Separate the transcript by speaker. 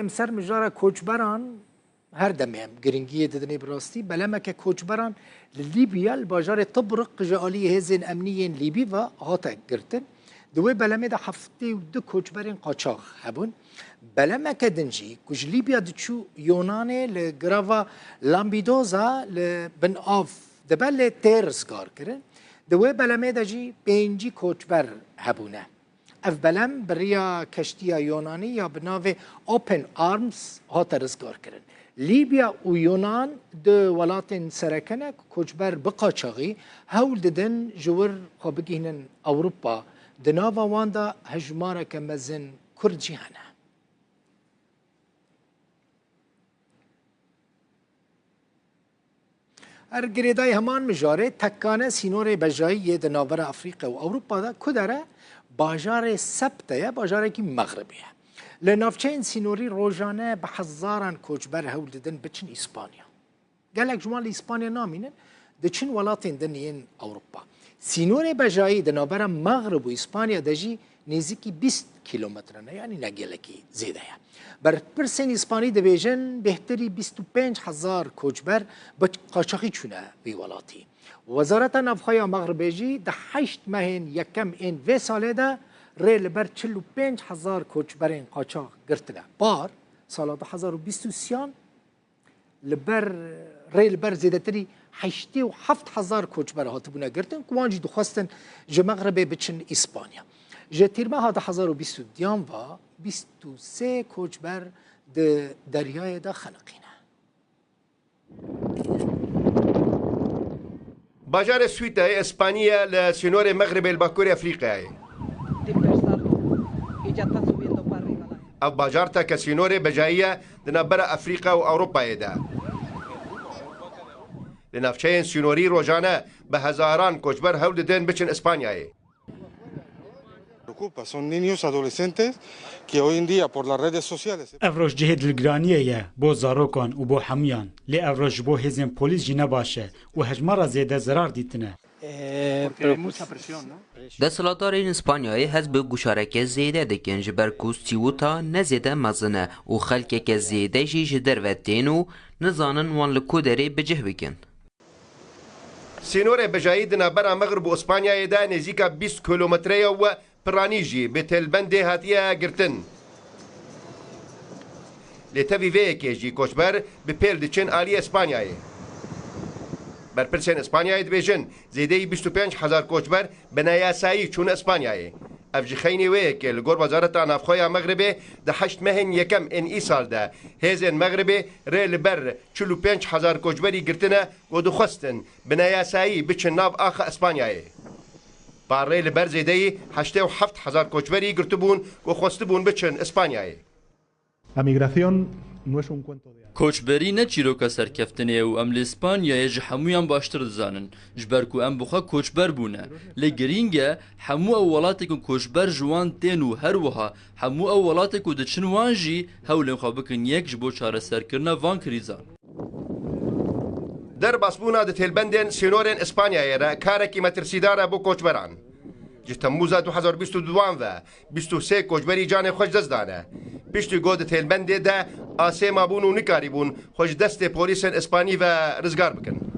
Speaker 1: امسر مجارة کوچبران هر دمهم گرینگی ددنی براستی بلما که کوچبران لیبیا الباجار طبرق جالی هزین امنیین لیبی و هاتا گرتن دوی بلما ده هفته و دو کوچبرین قاچاق هبون بلما که دنجی کج لیبیا دچو یونانه لگراوا لامبیدوزا لبن آف دبل تیرس کار کرن دوی بلما ده جی بینجی کوچبر هبونه اف بلم بریا کشتیا یونانی یا بناوه اوپن آرمز هاتا رزگار کرن لیبیا و یونان دو ولاتن سرکنه کوچبر بقاچاقی هول ددن جور خوابگینن اوروپا دناوا واندا هجماره که مزن کرد جیهانه ارگریدای همان مجاره تکانه سینور بجایی دناور افریقا و اوروپا دا کدره باجار سبته باجاره کی مغربیه لنافچین سینوری روزانه به هزاران کوچبر هول ددن بچن اسپانیا قالك جمال اسپانیا نامینن دچن ولاتین دنین اوروپا سینور بجایی دنابر مغرب و اسپانیا دجی نزدیکی 20 کیلومترانه یعنی نگلکی زیاده بر پرسن اسپانی دبیجن بهتری 25,000 کوچبر با قاچاقی چونه بی ولاتی وزارت نفخای مغربی ده 8 ماهن یکم این و ساله ده ریل بر 45,000 کوچبرین قاچاق گرتنه بار سال 2023 لبر ریل بر زیادتری 87,000 کوچبر هاتبونه گرتن که وانجی دخواستن جه مغربی بچن اسپانیا جه تیرمه ها 2022 و 23 کوچبر ده دریای ده خنقینه
Speaker 2: باجار سويتا اسبانيا لسينور مغرب الباكوري افريقيا او باجارتا كسينور بجايه دنبر افريقيا واوروبا دا لنافچين سينوري روجانا بهزاران كوچبر هول ددن بچن اسبانيا
Speaker 3: Son niños adolescentes que hoy en día por las redes sociales.
Speaker 4: افروج جهد الجرانیه بو زاروکان و بو حمیان لی افروج بو هزین پولیس جی نباشه و هجمارا زیاده ضرر دیتنه.
Speaker 5: دستلاتارین اسپانیایی حزب گوشارک زیاده دکن جبر کوستیوتا نزیده مزنه و خلک که زیاده جی جدر و دینو نزانن وان لکودری بجه بکن.
Speaker 2: سينور بجاي دنبر مغرب اسبانيا دا نزيكا 20 كيلومتريه و برانيجي بتلبندي هاتيا قرتن لتفي فيكي جي كوشبر ببيل ديشن آلي اسبانياي برپرسين اسبانياي دبيجن زيدي 25,000 كوشبر بنايا ساي چون اسبانياي افجي خيني ويكي لغور وزارة نافخويا مغربي ده 8 مهن يكم ان اي سال ده هيزن مغربي ريل بر 45,000 كوشبري قرتنا ودخستن بنايا ساي بچن ناف آخا اسبانياي باره لبر زیدهی 87,000 کوچبری گرتبون و خواستبون بچن اسپانیایی.
Speaker 6: کوچبری نه چیروکا سرکفتنه و ام لاسپانیای جهمویان باشتر دزانن جبرکو ام بخوا کوچبر بونه لگرینگه همو اولاتی که کوچبر جوان تینو هر وها همو اولاتی که دچن وانجی هولن خوابکن یک جبو چاره سرکرنا وان کریزان.
Speaker 2: در باسبونا ده تلبندن سينورين اسبانيا را كاركي مترسيدارا بو كوچبران جتموزا 2022 و 23 كوچبري جان خوش دزدانه پشتی گود تلبنده ده آسه مابون و نکاری بون خوش دست پولیس اسپانی و رزگار بکن